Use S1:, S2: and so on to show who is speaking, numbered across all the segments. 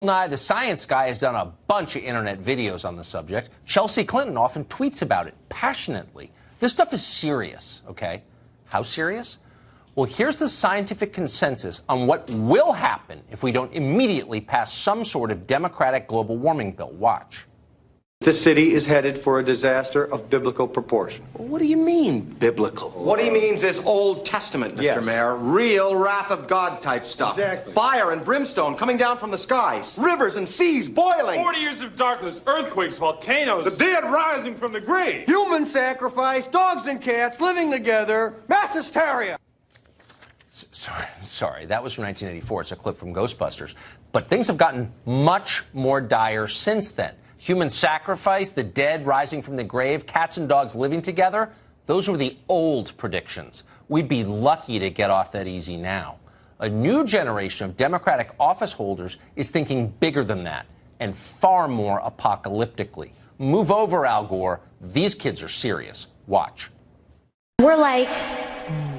S1: Nye, the science guy, has done a bunch of internet videos on the subject. Chelsea Clinton often tweets about it passionately. This stuff is serious, okay? How serious? Well, here's the scientific consensus on what will happen if we don't immediately pass some sort of democratic global warming bill. Watch.
S2: This city is headed for a disaster of biblical proportion.
S3: What do you mean, biblical?
S2: What he means is Old Testament, Mr.
S3: Yes.
S2: Mayor. Real wrath of God type stuff.
S3: Exactly.
S2: Fire and brimstone coming down from the skies. Rivers and seas boiling.
S4: 40 years of darkness, earthquakes, volcanoes.
S3: The dead rising from the grave.
S2: Human sacrifice, dogs and cats living together, mass hysteria.
S1: Sorry, that was from 1984. It's a clip from Ghostbusters. But things have gotten much more dire since then. Human sacrifice, the dead rising from the grave, cats and dogs living together, those were the old predictions. We'd be lucky to get off that easy now. A new generation of Democratic office holders is thinking bigger than that and far more apocalyptically. Move over, Al Gore. These kids are serious. Watch.
S5: We're like,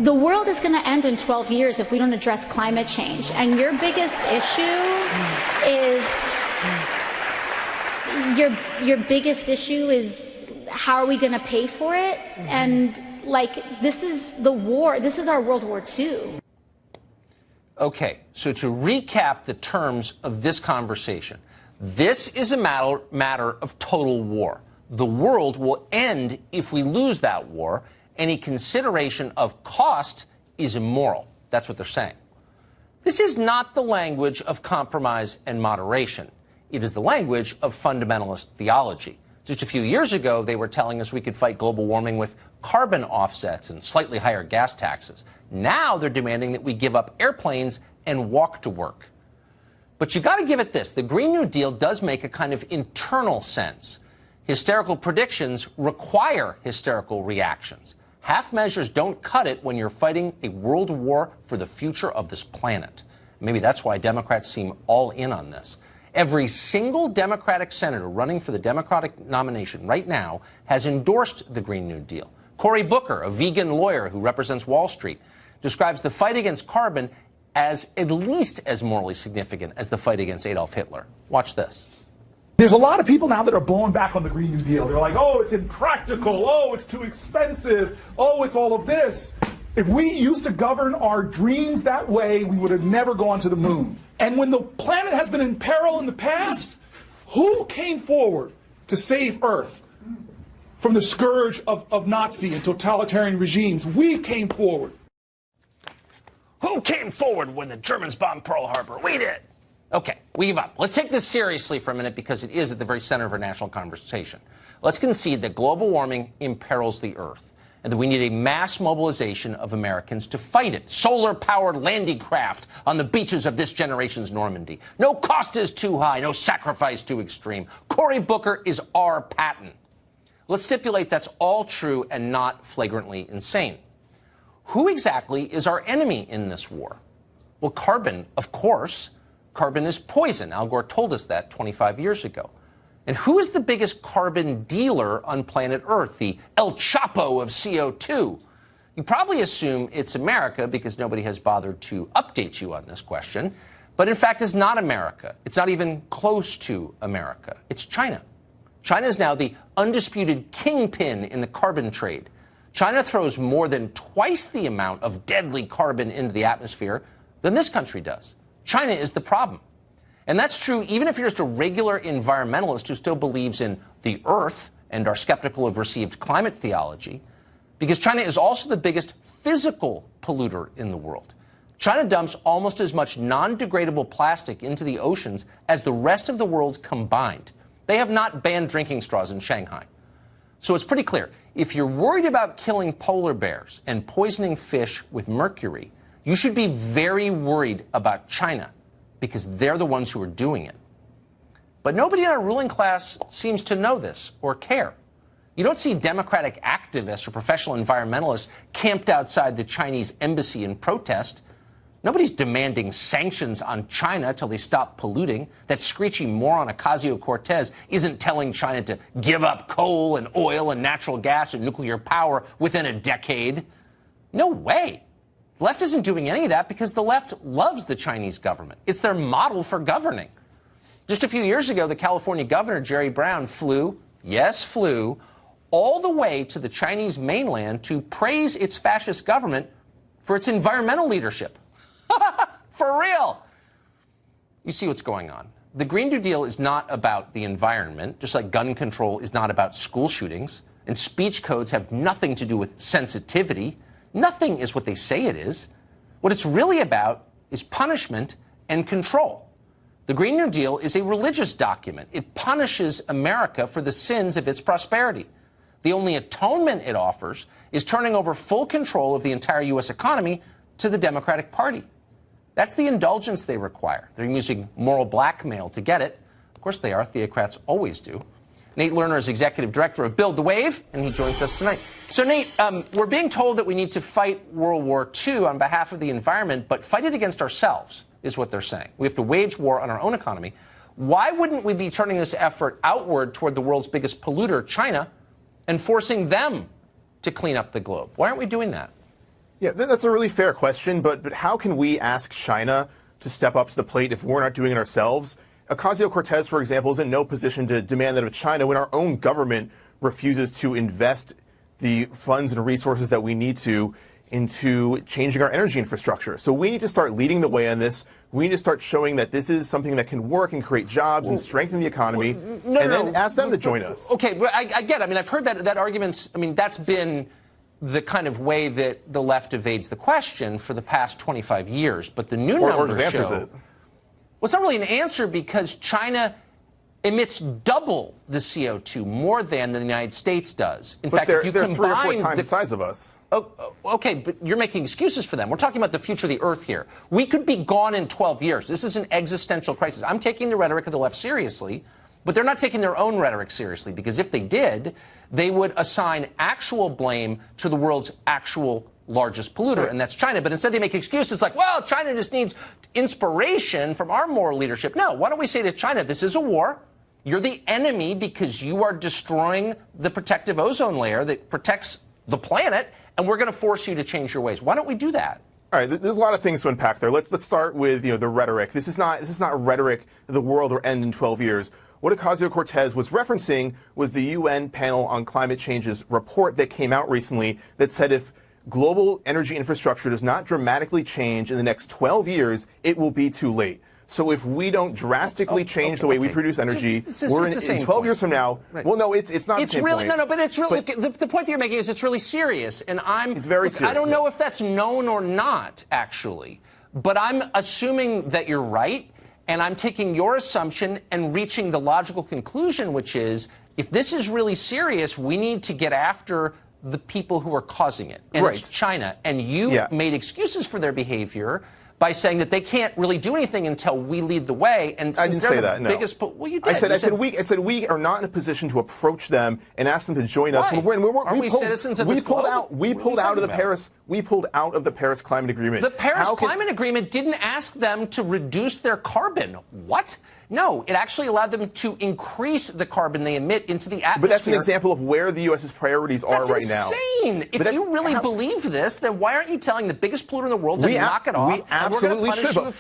S5: the world is going to end in 12 years if we don't address climate change. And your biggest issue is... Your biggest issue is how are we going to pay for it? And like, this is the war. This is our World War II.
S1: Okay, so to recap the terms of this conversation, this is a matter of total war. The world will end if we lose that war. Any consideration of cost is immoral. That's what they're saying. This is not the language of compromise and moderation. It is the language of fundamentalist theology. Just a few years ago, they were telling us we could fight global warming with carbon offsets and slightly higher gas taxes. Now they're demanding that we give up airplanes and walk to work. But you got to give it this. The Green New Deal does make a kind of internal sense. Hysterical predictions require hysterical reactions. Half measures don't cut it when you're fighting a world war for the future of this planet. Maybe that's why Democrats seem all in on this. Every single Democratic senator running for the Democratic nomination right now has endorsed the Green New Deal. Cory Booker, a vegan lawyer who represents Wall Street, describes the fight against carbon as at least as morally significant as the fight against Adolf Hitler. Watch this.
S6: There's a lot of people now that are blowing back on the Green New Deal. They're like, oh, it's impractical. Oh, it's too expensive. Oh, it's all of this. If we used to govern our dreams that way, we would have never gone to the moon. And when the planet has been in peril in the past, who came forward to save Earth from the scourge of Nazi and totalitarian regimes? We came forward.
S1: Who came forward when the Germans bombed Pearl Harbor? We did. Okay, we give up. Let's take this seriously for a minute because it is at the very center of our national conversation. Let's concede that global warming imperils the Earth and that we need a mass mobilization of Americans to fight it. Solar-powered landing craft on the beaches of this generation's Normandy. No cost is too high, no sacrifice too extreme. Cory Booker is our Patton. Let's stipulate that's all true and not flagrantly insane. Who exactly is our enemy in this war? Well, carbon, of course. Carbon is poison. Al Gore told us that 25 years ago. And who is the biggest carbon dealer on planet Earth, the El Chapo of CO2? You probably assume it's America because nobody has bothered to update you on this question. But in fact, it's not America. It's not even close to America. It's China. China is now the undisputed kingpin in the carbon trade. China throws more than twice the amount of deadly carbon into the atmosphere than this country does. China is the problem. And that's true even if you're just a regular environmentalist who still believes in the Earth and are skeptical of received climate theology, because China is also the biggest physical polluter in the world. China dumps almost as much non-degradable plastic into the oceans as the rest of the world combined. They have not banned drinking straws in Shanghai. So it's pretty clear. If you're worried about killing polar bears and poisoning fish with mercury, you should be very worried about China, because they're the ones who are doing it. But nobody in our ruling class seems to know this or care. You don't see Democratic activists or professional environmentalists camped outside the Chinese embassy in protest. Nobody's demanding sanctions on China till they stop polluting. That screechy moron Ocasio-Cortez isn't telling China to give up coal and oil and natural gas and nuclear power within a decade. No way. The left isn't doing any of that because the left loves the Chinese government. It's their model for governing. Just a few years ago, the California governor, Jerry Brown, flew all the way to the Chinese mainland to praise its fascist government for its environmental leadership. For real. You see what's going on. The Green New Deal is not about the environment, just like gun control is not about school shootings, and speech codes have nothing to do with sensitivity. Nothing is what they say it is. What it's really about is punishment and control. The Green New Deal is a religious document. It punishes America for the sins of its prosperity. The only atonement it offers is turning over full control of the entire U.S. economy to the Democratic Party. That's the indulgence they require. They're using moral blackmail to get it. Of course they are. Theocrats always do. Nate Lerner is executive director of Build the Wave, and he joins us tonight. So, Nate, we're being told that we need to fight World War II on behalf of the environment, but fight it against ourselves, is what they're saying. We have to wage war on our own economy. Why wouldn't we be turning this effort outward toward the world's biggest polluter, China, and forcing them to clean up the globe? Why aren't we doing that?
S7: Yeah, that's a really fair question, but how can we ask China to step up to the plate if we're not doing it ourselves? Ocasio-Cortez, for example, is in no position to demand that of China when our own government refuses to invest the funds and resources that we need to into changing our energy infrastructure. So we need to start leading the way on this. We need to start showing that this is something that can work and create jobs and strengthen the economy, then ask them to join us.
S1: Okay, well, I get it. I mean, I've heard that argument's, I mean, that's been the kind of way that the left evades the question for the past 25 years. But the new numbers
S7: answers
S1: show...
S7: it.
S1: Well, it's not really an answer because China emits double the CO2 more than the United States does. In fact, if you
S7: they're
S1: combine
S7: 3 or 4 times the size of us.
S1: Oh, okay, but you're making excuses for them. We're talking about the future of the Earth here. We could be gone in 12 years. This is an existential crisis. I'm taking the rhetoric of the left seriously, but they're not taking their own rhetoric seriously, because if they did, they would assign actual blame to the world's actual largest polluter, and that's China. But instead they make excuses like, well, China just needs inspiration from our moral leadership. No, why don't we say to China, this is a war. You're the enemy because you are destroying the protective ozone layer that protects the planet, and we're going to force you to change your ways. Why don't we do that?
S7: All right, there's a lot of things to unpack there. Let's start with the rhetoric. This is not rhetoric that the world will end in 12 years. What Ocasio-Cortez was referencing was the UN Panel on Climate Change's report that came out recently that said if global energy infrastructure does not dramatically change in the next 12 years, it will be too late. So if we don't drastically change the way we produce energy, we're in 12 years from now. Right. Well, no, it's not.
S1: It's
S7: the same
S1: really
S7: point.
S1: No, but it's really the point that you're making is it's really serious, and
S7: it's very serious.
S1: I don't know if that's known or not, actually, but I'm assuming that you're right, and I'm taking your assumption and reaching the logical conclusion, which is if this is really serious, we need to get after the people who are causing it, and it's China. And you made excuses for their behavior by saying that they can't really do anything until we lead the way. And
S7: I didn't say that. No.
S1: Well, you did.
S7: I said we are not in a position to approach them and ask them to join us.
S1: Aren't we citizens of this globe?
S7: We pulled out of the Paris Climate Agreement.
S1: The Paris Climate Agreement didn't ask them to reduce their carbon. What? No, it actually allowed them to increase the carbon they emit into the atmosphere.
S7: But that's an example of where the U.S.'s priorities are right now.
S1: That's insane. If you really believe this, then why aren't you telling the biggest polluter in the world to knock it off?
S7: We absolutely should, but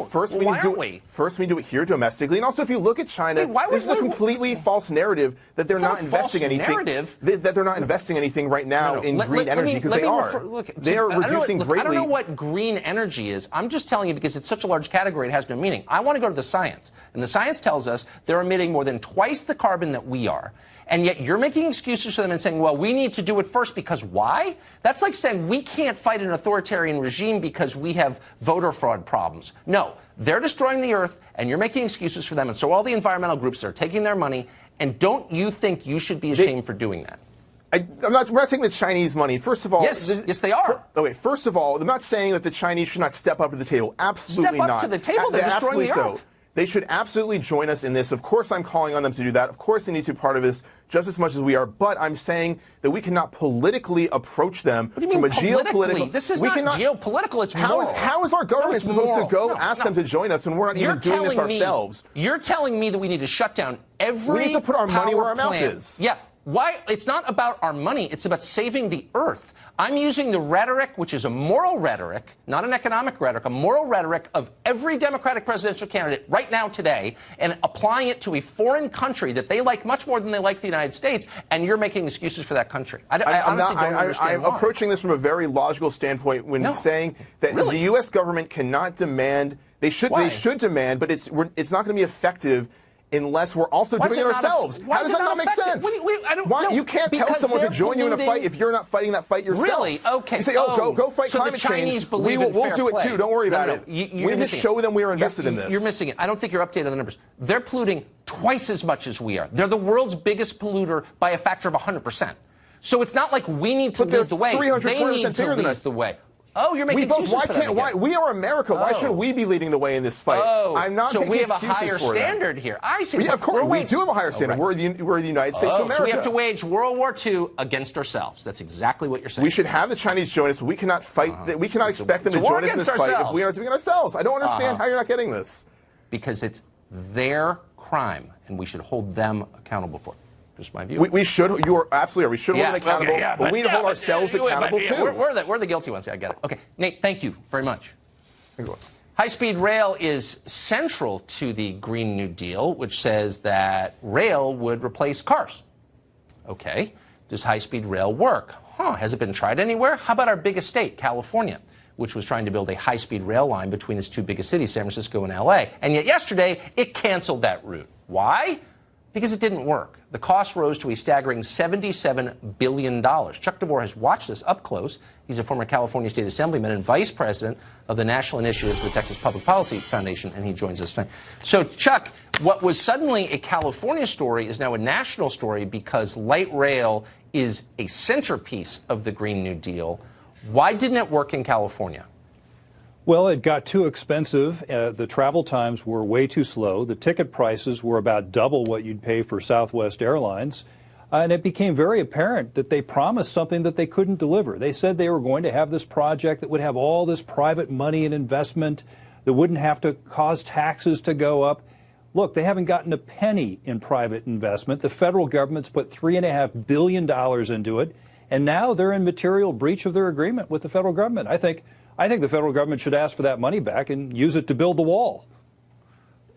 S7: first we need to do it here domestically. And also, if you look at China, this is a completely false narrative that they're not investing anything. That they're not investing anything right now in green energy, because they are. They are reducing greatly.
S1: I don't know what green energy is. I'm just telling you because it's such a large category, it has no meaning. I want to go to the science. And the science tells us they're emitting more than twice the carbon that we are. And yet you're making excuses for them and saying, well, we need to do it first because why? That's like saying we can't fight an authoritarian regime because we have voter fraud problems. No, they're destroying the earth and you're making excuses for them. And so all the environmental groups are taking their money. And don't you think you should be ashamed for doing that?
S7: we're not taking the Chinese money. First of all,
S1: yes, they are.
S7: First of all, I'm not saying that the Chinese should not step up to the table. Absolutely not.
S1: Step up to the table. They're destroying the earth.
S7: They should absolutely join us in this. Of course, I'm calling on them to do that. Of course, they need to be part of this just as much as we are. But I'm saying that we cannot politically approach them
S1: from a geopolitical. This is not geopolitical. It's moral.
S7: How is our government supposed to go ask them to join us when we're not even doing this ourselves?
S1: You're telling me that we need to shut down every.
S7: We need to put our money where our mouth
S1: plant.
S7: is.
S1: Yeah. Why? It's not about our money. It's about saving the earth. I'm using the rhetoric, which is a moral rhetoric, not an economic rhetoric, a moral rhetoric of every Democratic presidential candidate right now today, and applying it to a foreign country that they like much more than they like the United States, and you're making excuses for that country. I honestly don't understand why.
S7: I'm approaching this from a very logical standpoint when saying that the U.S. government cannot demand. They should demand, but it's not going to be effective unless we're also doing it ourselves. How does that not make sense? You can't tell someone to join you in a fight if you're not fighting that fight yourself.
S1: Really? Okay.
S7: You say, go fight climate change. We'll do it too. Don't worry about it. We need to show them we are invested in this.
S1: You're missing it. I don't think you're updated on the numbers. They're polluting twice as much as we are. They're the world's biggest polluter by a factor of 100%. So it's not like we need to lead the way. They need to lead the way. Oh, you're making excuses for them again.
S7: We are America. Why shouldn't we be leading the way in this fight? I'm not
S1: so we have a higher standard here. I see.
S7: Of course, we do have a higher standard. We're the United States of America.
S1: So we have to wage World War II against ourselves. That's exactly what you're saying.
S7: We should have the Chinese join us, but we cannot fight. We cannot expect them to join us in this fight if we are doing it ourselves. I don't understand how you're not getting this.
S1: Because it's their crime, and we should hold them accountable for it. Just my view.
S7: We should. You are absolutely right. We should hold them accountable, but we need to hold ourselves accountable too.
S1: We're the guilty ones. I get it. Okay, Nate, thank you very much. High-speed rail is central to the Green New Deal, which says that rail would replace cars. Okay, does high-speed rail work? Has it been tried anywhere? How about our biggest state, California, which was trying to build a high-speed rail line between its two biggest cities, San Francisco and L.A., and yet yesterday it canceled that route. Why? Because it didn't work. The cost rose to a staggering $77 billion. Chuck DeVore has watched this up close. He's a former California State Assemblyman and vice president of the National Initiatives of the Texas Public Policy Foundation, and he joins us tonight. So, Chuck, what was suddenly a California story is now a national story because light rail is a centerpiece of the Green New Deal. Why didn't it work in California?
S8: Well, it got too expensive. The travel times were way too slow. The ticket prices were about double what you'd pay for Southwest Airlines. And it became very apparent that they promised something that they couldn't deliver. They said they were going to have this project that would have all this private money and investment that wouldn't have to cause taxes to go up. Look, they haven't gotten a penny in private investment. The federal government's put $3.5 billion into it. And now they're in material breach of their agreement with the federal government. I think the federal government should ask for that money back and use it to build the wall.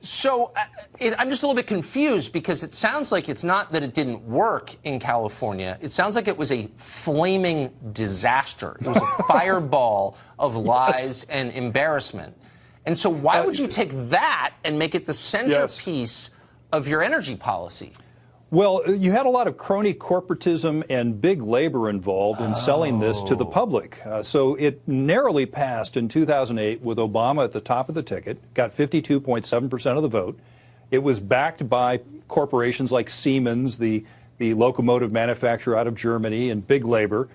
S1: So I'm just a little bit confused because it sounds like it's not that it didn't work in California. It sounds like it was a flaming disaster. It was a fireball of lies and embarrassment. And so why would you take that and make it the centerpiece of your energy policy?
S8: Well, you had a lot of crony corporatism and big labor involved in selling this to the public. So it narrowly passed in 2008 with Obama at the top of the ticket, got 52.7% of the vote. It was backed by corporations like Siemens, the locomotive manufacturer out of Germany, and big labor.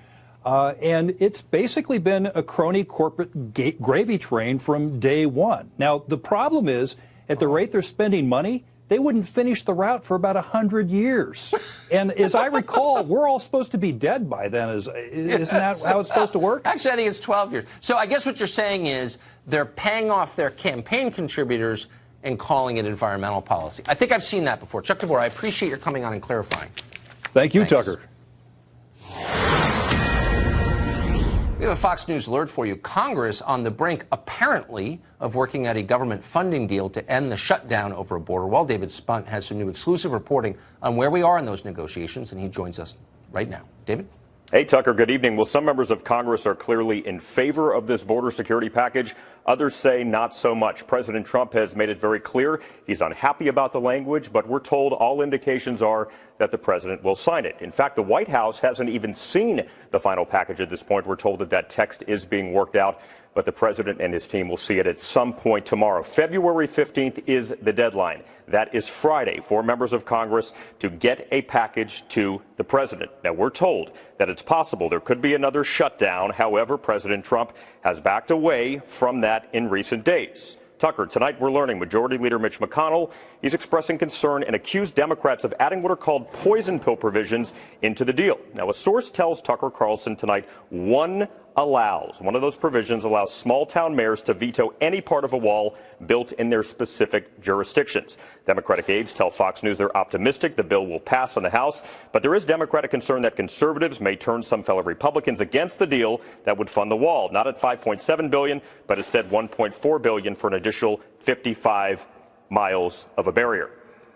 S8: And it's basically been a crony corporate gravy train from day one. Now, the problem is, at the rate they're spending money, they wouldn't finish the route for about 100 years. And as I recall, we're all supposed to be dead by then. Isn't that how it's supposed to work?
S1: Actually, I think it's 12 years. So I guess what you're saying is they're paying off their campaign contributors and calling it environmental policy. I think I've seen that before. Chuck DeVore, I appreciate your coming on and clarifying.
S8: Thank you,
S1: Thanks.
S8: Tucker.
S1: We have a Fox News alert for you. Congress on the brink, apparently, of working out a government funding deal to end the shutdown over a border wall. David Spunt has some new exclusive reporting on where we are in those negotiations, and he joins us right now. David?
S9: Hey, Tucker, good evening. Well, some members of Congress are clearly in favor of this border security package. Others say not so much. President Trump has made it very clear he's unhappy about the language, but we're told all indications are that the president will sign it. In fact, the White House hasn't even seen the final package at this point. We're told that text is being worked out, but the president and his team will see it at some point tomorrow. February 15th is the deadline. That is Friday for members of Congress to get a package to the president. Now, we're told that it's possible there could be another shutdown. However, President Trump has backed away from that in recent days. Tucker, tonight we're learning Majority Leader Mitch McConnell, he's expressing concern and accused Democrats of adding what are called poison pill provisions into the deal. Now, a source tells Tucker Carlson tonight one one of those provisions allows small town mayors to veto any part of a wall built in their specific jurisdictions. Democratic aides tell Fox News they're optimistic the bill will pass in the House, but there is Democratic concern that conservatives may turn some fellow Republicans against the deal that would fund the wall, not at $5.7 billion, but instead $1.4 billion for an additional 55 miles of a barrier.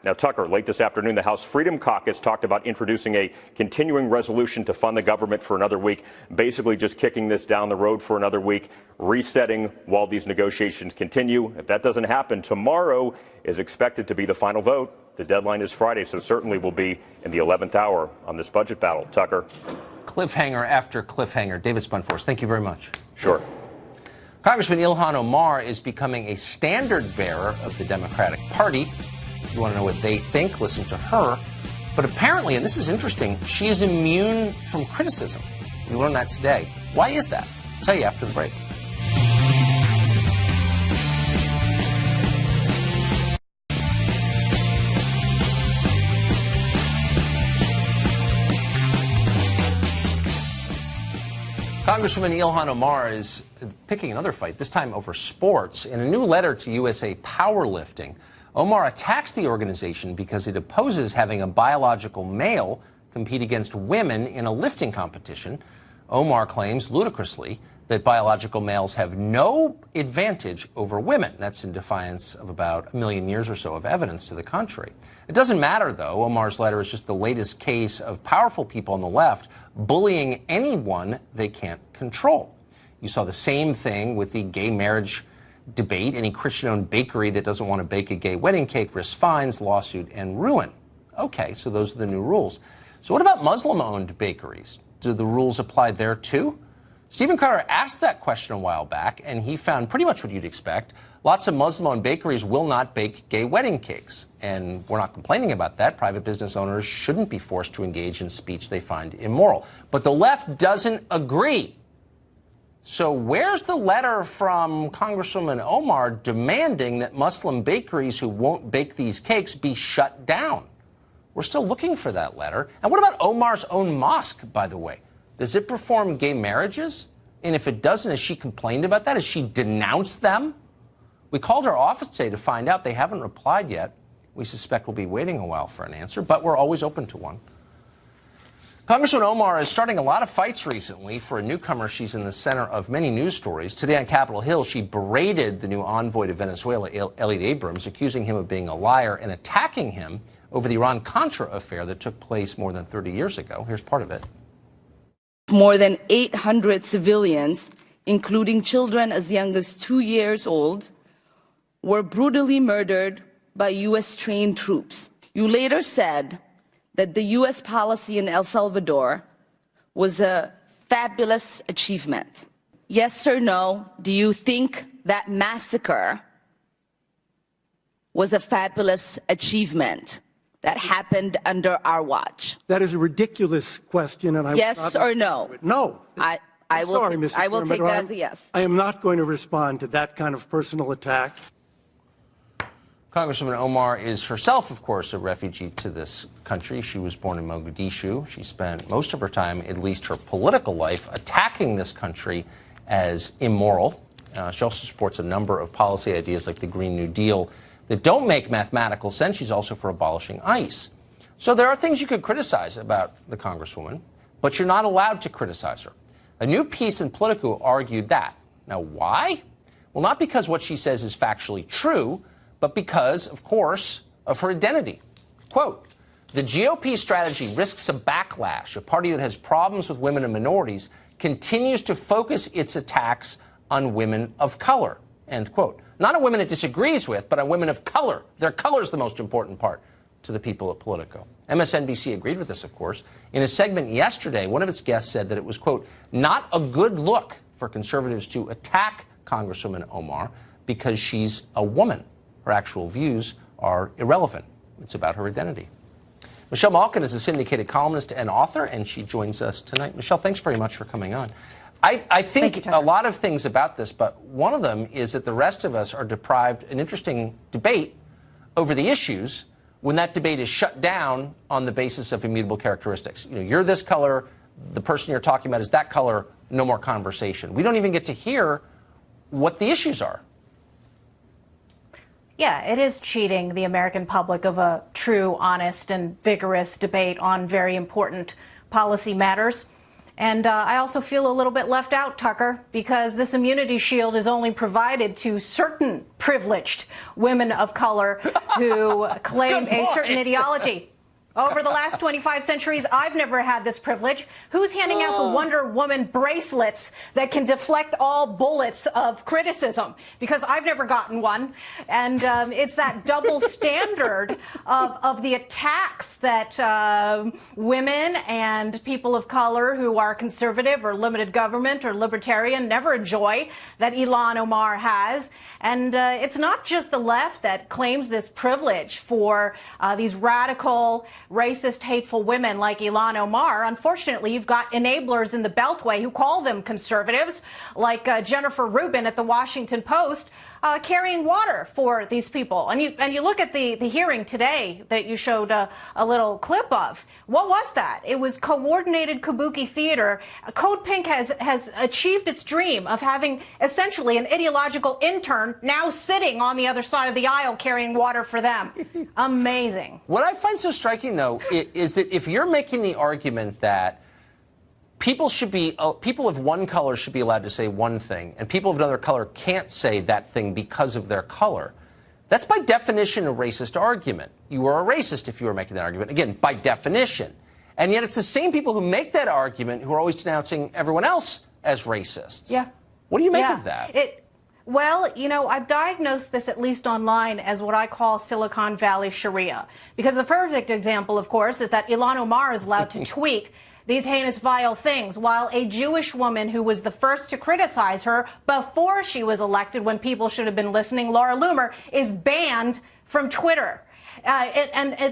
S9: Now, Tucker, late this afternoon, the House Freedom Caucus talked about introducing a continuing resolution to fund the government for another week, basically just kicking this down the road for another week, resetting while these negotiations continue. If that doesn't happen, tomorrow is expected to be the final vote. The deadline is Friday, so certainly we'll be in the 11th hour on this budget battle. Tucker.
S1: Cliffhanger after cliffhanger. David Spunforce, thank you very much.
S9: Sure.
S1: Congressman Ilhan Omar is becoming a standard bearer of the Democratic Party. If you want to know what they think, listen to her. But apparently, and this is interesting, she is immune from criticism. We learned that today. Why is that? I'll tell you after the break. Congresswoman Ilhan Omar is picking another fight, this time over sports. In a new letter to USA Powerlifting, Omar attacks the organization because it opposes having a biological male compete against women in a lifting competition. Omar claims, ludicrously, that biological males have no advantage over women. That's in defiance of about 1 million years or so of evidence to the contrary. It doesn't matter, though. Omar's letter is just the latest case of powerful people on the left bullying anyone they can't control. You saw the same thing with the gay marriage debate. Any Christian-owned bakery that doesn't want to bake a gay wedding cake risks fines, lawsuit, and ruin. Okay, so those are the new rules. So what about Muslim-owned bakeries? Do the rules apply there too? Stephen Carter asked that question a while back, and he found pretty much what you'd expect. Lots of Muslim-owned bakeries will not bake gay wedding cakes, and we're not complaining about that. Private business owners shouldn't be forced to engage in speech they find immoral. But the left doesn't agree. So where's the letter from Congresswoman Omar demanding that Muslim bakeries who won't bake these cakes be shut down? We're still looking for that letter. And what about Omar's own mosque, by the way? Does it perform gay marriages? And if it doesn't, has she complained about that? Has she denounced them? We called her office today to find out. They haven't replied yet. We suspect we'll be waiting a while for an answer, but we're always open to one. Congresswoman Omar is starting a lot of fights recently. For a newcomer, she's in the center of many news stories. Today on Capitol Hill, she berated the new envoy to Venezuela, Elliot Abrams, accusing him of being a liar and attacking him over the Iran-Contra affair that took place more than 30 years ago. Here's part of it.
S10: More than 800 civilians, including children as young as 2 years old, were brutally murdered by U.S.-trained troops. You later said that the U.S. policy in El Salvador was a fabulous achievement. Yes or no, do you think that massacre was a fabulous achievement that happened under our watch?
S2: That is a ridiculous question, and I
S10: yes or no?
S2: No.
S10: I will.
S2: Sorry, Mr.
S10: I will
S2: Chairman,
S10: take that as a yes.
S2: I am not going to respond to that kind of personal attack.
S1: Congresswoman Omar is herself, of course, a refugee to this country. She was born in Mogadishu. She spent most of her time, at least her political life, attacking this country as immoral. She also supports a number of policy ideas like the Green New Deal that don't make mathematical sense. She's also for abolishing ICE. So there are things you could criticize about the Congresswoman, but you're not allowed to criticize her. A new piece in Politico argued that. Now, why? Well, not because what she says is factually true, but because, of course, of her identity. Quote, the GOP strategy risks a backlash. A party that has problems with women and minorities continues to focus its attacks on women of color, end quote. Not on women it disagrees with, but on women of color. Their color is the most important part to the people at Politico. MSNBC agreed with this, of course. In a segment yesterday, one of its guests said that it was, quote, not a good look for conservatives to attack Congresswoman Omar because she's a woman. Her actual views are irrelevant. It's about her identity. Michelle Malkin is a syndicated columnist and author, and she joins us tonight. Michelle, thanks very much for coming on. I think a lot of things about this, but one of them is that the rest of us are deprived an interesting debate over the issues when that debate is shut down on the basis of immutable characteristics. You know, you're this color, the person you're talking about is that color, no more conversation. We don't even get to hear what the issues are.
S11: Yeah, it is cheating the American public of a true, honest, and vigorous debate on very important policy matters. And I also feel a little bit left out, Tucker, because this immunity shield is only provided to certain privileged women of color who claim a certain ideology. Over the last 25 centuries, I've never had this privilege. Who's handing out the Wonder Woman bracelets that can deflect all bullets of criticism? Because I've never gotten one. And it's that double standard of the attacks that women and people of color who are conservative or limited government or libertarian never enjoy, that Ilhan Omar has. And it's not just the left that claims this privilege for these radical, racist, hateful women like Ilhan Omar. Unfortunately, you've got enablers in the Beltway who call them conservatives, like Jennifer Rubin at the Washington Post, carrying water for these people. And you look at the hearing today that you showed a little clip of. What was that? It was coordinated kabuki theater. Code Pink has achieved its dream of having essentially an ideological intern now sitting on the other side of the aisle carrying water for them. Amazing.
S1: What I find so striking, though, is that if you're making the argument that people of one color should be allowed to say one thing, and people of another color can't say that thing because of their color, that's by definition a racist argument. You are a racist if you are making that argument, again, by definition. And yet it's the same people who make that argument who are always denouncing everyone else as racists.
S11: Yeah.
S1: What do you make of that?
S11: Well, you know, I've diagnosed this, at least online, as what I call Silicon Valley Sharia. Because the perfect example, of course, is that Ilhan Omar is allowed to tweet these heinous, vile things, while a Jewish woman who was the first to criticize her before she was elected, when people should have been listening, Laura Loomer, is banned from Twitter.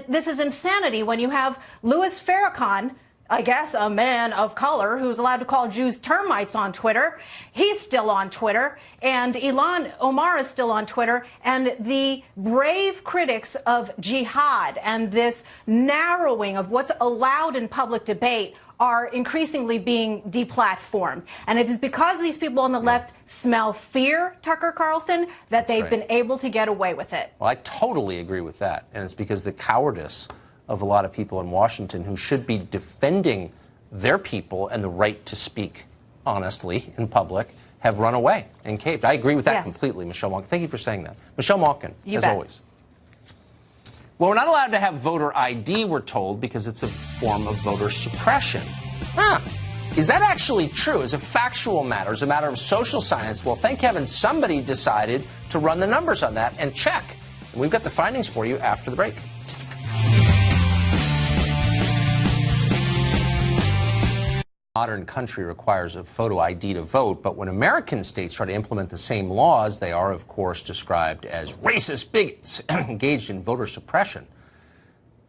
S11: This is insanity when you have Louis Farrakhan, I guess a man of color, who's allowed to call Jews termites on Twitter. He's still on Twitter, and Ilhan Omar is still on Twitter, and the brave critics of jihad and this narrowing of what's allowed in public debate are increasingly being deplatformed. And it is because these people on the left smell fear, Tucker Carlson, that they've been able to get away with it.
S1: Well, I totally agree with that. And it's because the cowardice of a lot of people in Washington who should be defending their people and the right to speak honestly in public have run away and caved. I agree with that completely, Michelle Malkin. Thank you for saying that. Michelle Malkin, as always. Well, we're not allowed to have voter ID, we're told, because it's a form of voter suppression. Is that actually true? As a factual matter, as a matter of social science? Well, thank heaven somebody decided to run the numbers on that and check. And we've got the findings for you after the break. Modern country requires a photo ID to vote, but when American states try to implement the same laws, they are, of course, described as racist bigots engaged in voter suppression.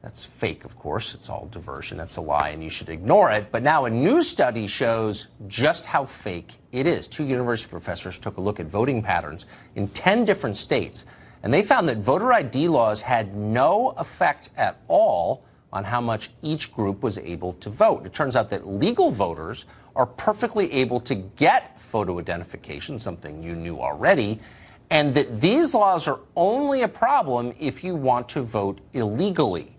S1: That's fake, of course. It's all diversion. That's a lie, and you should ignore it. But now a new study shows just how fake it is. 2 university professors took a look at voting patterns in 10 different states, and they found that voter ID laws had no effect at all on how much each group was able to vote. It turns out that legal voters are perfectly able to get photo identification, something you knew already, and that these laws are only a problem if you want to vote illegally.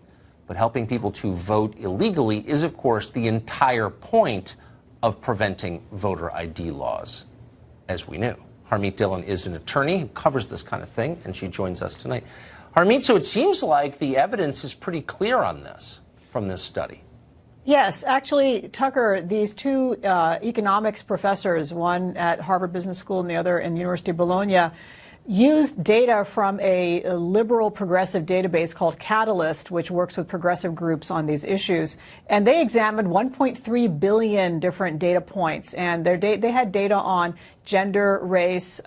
S1: But helping people to vote illegally is, of course, the entire point of preventing voter ID laws, as we knew. Harmeet Dillon is an attorney who covers this kind of thing, and she joins us tonight. Harmeet, so it seems like the evidence is pretty clear on this from this study.
S12: Yes, actually, Tucker, these 2 economics professors, one at Harvard Business School and the other in University of Bologna, used data from a liberal progressive database called Catalyst, which works with progressive groups on these issues. And they examined 1.3 billion different data points. And they had data on gender, race,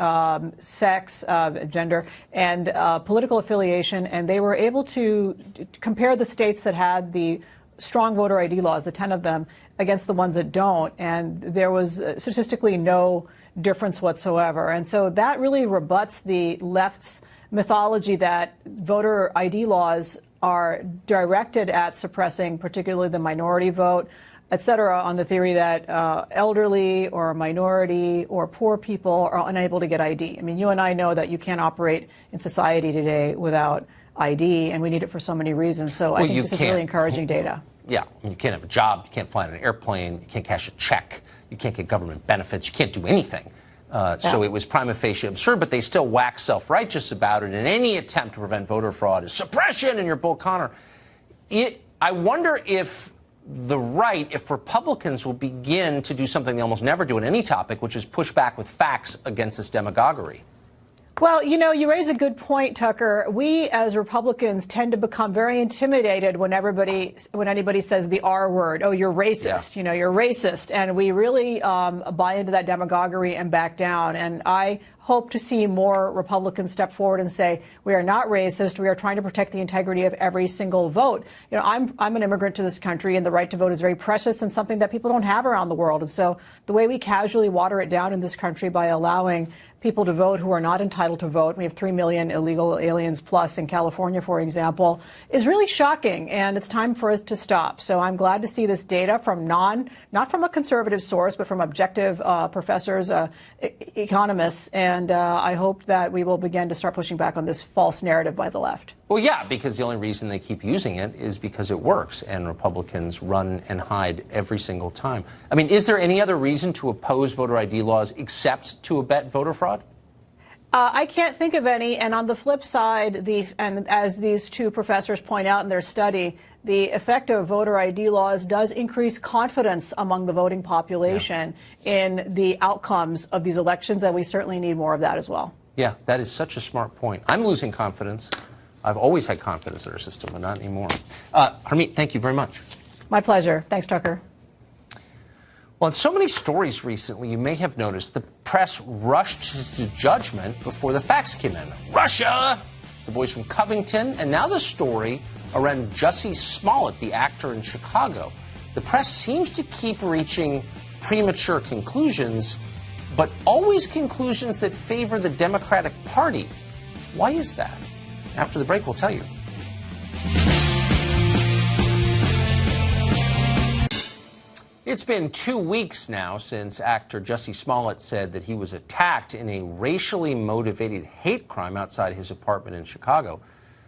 S12: sex, gender, and political affiliation. And they were able to compare the states that had the strong voter ID laws, the 10 of them, against the ones that don't. And there was statistically no difference whatsoever. And so that really rebuts the left's mythology that voter ID laws are directed at suppressing particularly the minority vote. et cetera, on the theory that elderly or minority or poor people are unable to get ID. I mean, you and I know that you can't operate in society today without ID, and we need it for so many reasons. So I think this is really encouraging data.
S1: Yeah, you can't have a job, you can't fly on an airplane, you can't cash a check, you can't get government benefits, you can't do anything. So it was prima facie absurd, but they still wax self-righteous about it, and any attempt to prevent voter fraud is suppression, and you're Bull Connor. I wonder if the right, if Republicans will begin to do something they almost never do on any topic, which is push back with facts against this demagoguery.
S12: Well, you know, you raise a good point, Tucker. We as Republicans tend to become very intimidated when anybody says the R word. Oh, you're racist. Yeah. You know, you're racist. And we really buy into that demagoguery and back down. And I hope to see more Republicans step forward and say, we are not racist. We are trying to protect the integrity of every single vote. You know, I'm an immigrant to this country, and the right to vote is very precious and something that people don't have around the world. And so the way we casually water it down in this country by allowing people to vote who are not entitled to vote, we have 3 million illegal aliens plus in California, for example, is really shocking, and it's time for it to stop. So I'm glad to see this data from not from a conservative source, but from objective professors, economists, and I hope that we will begin to start pushing back on this false narrative by the left.
S1: Well, yeah, because the only reason they keep using it is because it works, and Republicans run and hide every single time. I mean, is there any other reason to oppose voter ID laws except to abet voter fraud?
S12: I can't think of any. And on the flip side, and as these two professors point out in their study, the effect of voter ID laws does increase confidence among the voting population in the outcomes of these elections, and we certainly need more of that as well.
S1: Yeah, that is such a smart point. I'm losing confidence. I've always had confidence in our system, but not anymore. Harmeet, thank you very much.
S12: My pleasure. Thanks, Tucker.
S1: Well, in so many stories recently, you may have noticed the press rushed to judgment before the facts came in. Russia! The boys from Covington, and now the story around Jussie Smollett, the actor in Chicago. The press seems to keep reaching premature conclusions, but always conclusions that favor the Democratic Party. Why is that? After the break, we'll tell you. It's been 2 weeks now since actor Jussie Smollett said that he was attacked in a racially motivated hate crime outside his apartment in Chicago.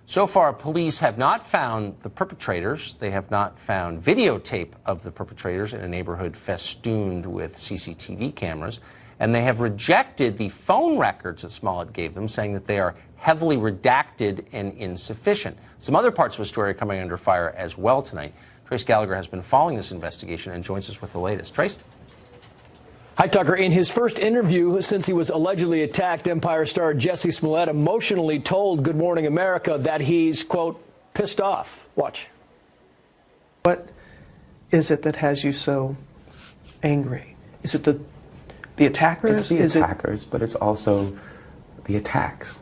S1: So far, police have not found the perpetrators. They have not found videotape of the perpetrators in a neighborhood festooned with CCTV cameras. And they have rejected the phone records that Smollett gave them, saying that they are heavily redacted and insufficient. Some other parts of the story are coming under fire as well tonight. Trace Gallagher has been following this investigation and joins us with the latest. Trace?
S13: Hi, Tucker. In his first interview since he was allegedly attacked, Empire star Jussie Smollett emotionally told Good Morning America that he's, quote, pissed off. Watch.
S14: What is it that has you so angry? Is it the attackers?
S15: It's the attackers, but it's also the attacks.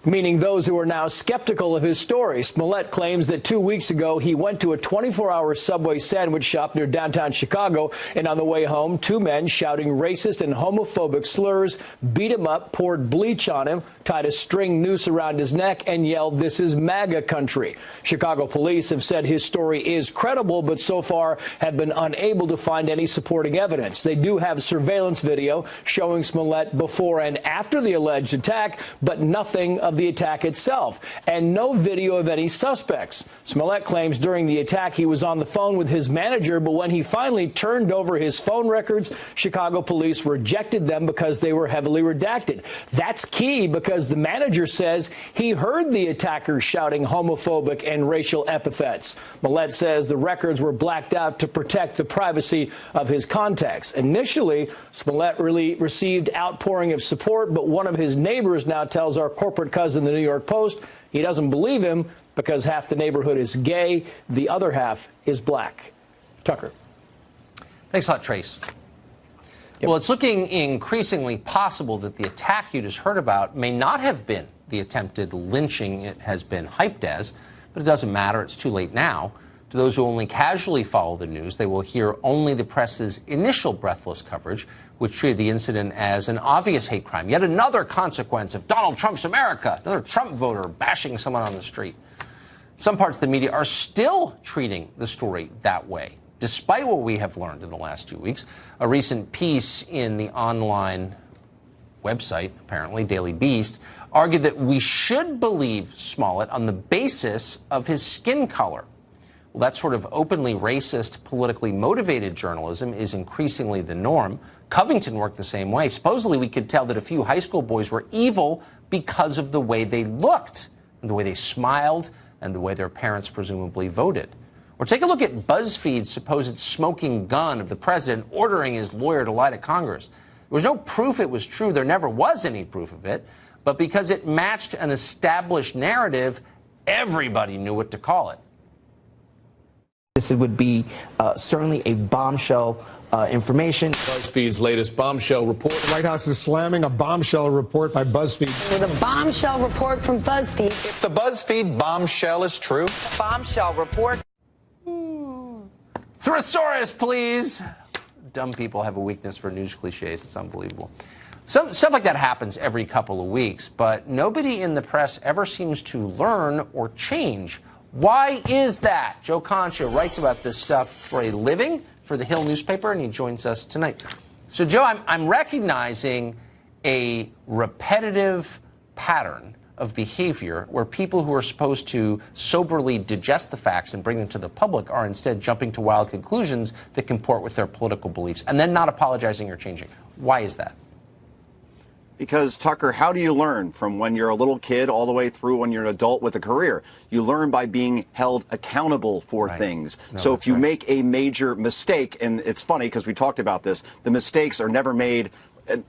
S13: Meaning those who are now skeptical of his story. Smollett claims that 2 weeks ago he went to a 24-hour Subway sandwich shop near downtown Chicago, and on the way home, two men shouting racist and homophobic slurs beat him up, poured bleach on him, tied a string noose around his neck, and yelled, "This is MAGA country." Chicago police have said his story is credible, but so far have been unable to find any supporting evidence. They do have surveillance video showing Smollett before and after the alleged attack, but nothing of the attack itself, and no video of any suspects. Smollett claims during the attack he was on the phone with his manager, but when he finally turned over his phone records, Chicago police rejected them because they were heavily redacted. That's key because the manager says he heard the attackers shouting homophobic and racial epithets. Smollett says the records were blacked out to protect the privacy of his contacts. Initially, Smollett really received outpouring of support, but one of his neighbors now tells our corporate cousin in the New York Post he doesn't believe him because half the neighborhood is gay, the other half is black. Tucker.
S1: Thanks a lot, Trace. Yep. Well, it's looking increasingly possible that the attack you just heard about may not have been the attempted lynching it has been hyped as, but it doesn't matter. It's too late now. To those who only casually follow the news, they will hear only the press's initial breathless coverage, which treated the incident as an obvious hate crime. Yet another consequence of Donald Trump's America, another Trump voter bashing someone on the street. Some parts of the media are still treating the story that way, despite what we have learned in the last 2 weeks. A recent piece in the online website, apparently, Daily Beast, argued that we should believe Smollett on the basis of his skin color. Well, that sort of openly racist, politically motivated journalism is increasingly the norm. Covington worked the same way. Supposedly, we could tell that a few high school boys were evil because of the way they looked, and the way they smiled, and the way their parents presumably voted. Or take a look at BuzzFeed's supposed smoking gun of the president ordering his lawyer to lie to Congress. There was no proof it was true. There never was any proof of it. But because it matched an established narrative, everybody knew what to call it.
S16: This would be certainly a bombshell information.
S17: BuzzFeed's latest bombshell report.
S18: The White House is slamming a bombshell report by BuzzFeed.
S19: With a bombshell report from BuzzFeed.
S20: If the BuzzFeed bombshell is true.
S19: Bombshell report.
S1: Thesaurus, please. Dumb people have a weakness for news cliches. It's unbelievable. Stuff like that happens every couple of weeks, but nobody in the press ever seems to learn or change. Why is that? Joe Concha writes about this stuff for a living for the Hill newspaper, and he joins us tonight. So, Joe, I'm recognizing a repetitive pattern of behavior where people who are supposed to soberly digest the facts and bring them to the public are instead jumping to wild conclusions that comport with their political beliefs and then not apologizing or changing. Why is that?
S21: Because, Tucker, how do you learn from when you're a little kid all the way through when you're an adult with a career? You learn by being held accountable for things.
S1: No,
S21: so if you
S1: right.
S21: make a major mistake, and it's funny because we talked about this, the mistakes are never made.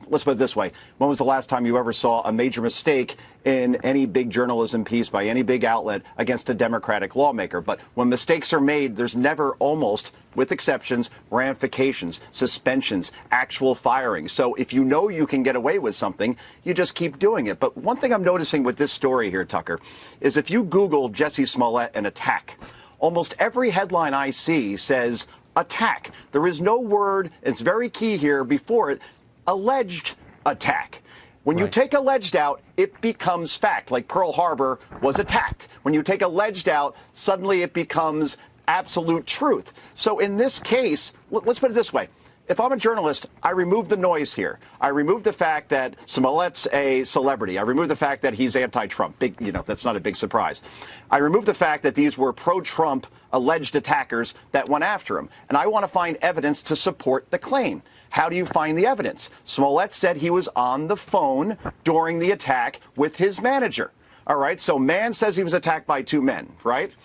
S21: Let's put it this way. When was the last time you ever saw a major mistake in any big journalism piece by any big outlet against a Democratic lawmaker? But when mistakes are made, there's never, almost, with exceptions, ramifications, suspensions, actual firing. So if you know you can get away with something, you just keep doing it. But one thing I'm noticing with this story here, Tucker, is if you Google Jussie Smollett and attack, almost every headline I see says attack. There is no word, it's very key here, before it, alleged attack. When you take alleged out, it becomes fact, like Pearl Harbor was attacked. When you take alleged out, suddenly it becomes absolute truth. So in this case, let's put it this way. If I'm a journalist, I remove the noise here. I remove the fact that Smollett's a celebrity. I remove the fact that he's anti-Trump. Big, that's not a big surprise. I remove the fact that these were pro-Trump alleged attackers that went after him. And I want to find evidence to support the claim. How do you find the evidence? Smollett said he was on the phone during the attack with his manager. All right, so man says he was attacked by two men, right?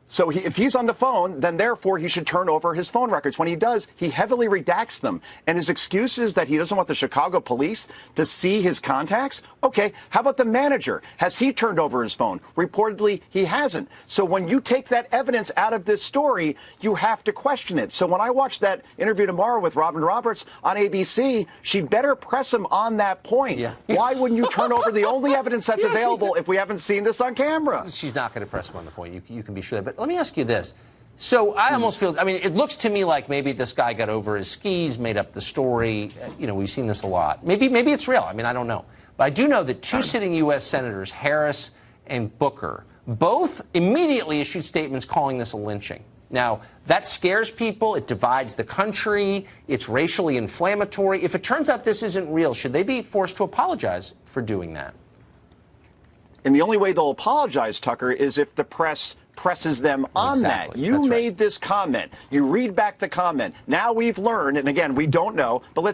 S21: So if he's on the phone, then therefore he should turn over his phone records. When he does, he heavily redacts them. And his excuse is that he doesn't want the Chicago police to see his contacts? Okay, how about the manager? Has he turned over his phone? Reportedly, he hasn't. So when you take that evidence out of this story, you have to question it. So when I watch that interview tomorrow with Robin Roberts on ABC, she better press him on that point. Yeah. Why wouldn't you turn over the only evidence that's available if we haven't seen this on camera?
S1: She's not going to press him on the point. You can be sure. But let me ask you this. So I almost feel, it looks to me like maybe this guy got over his skis, made up the story. We've seen this a lot. Maybe it's real. I don't know. But I do know that two sitting U.S. senators, Harris and Booker, both immediately issued statements calling this a lynching. Now, that scares people. It divides the country. It's racially inflammatory. If it turns out this isn't real, should they be forced to apologize for doing that?
S21: And the only way they'll apologize, Tucker, is if the press presses them on that. You made this comment. You read back the comment. Now we've learned, and again, we don't know, but let's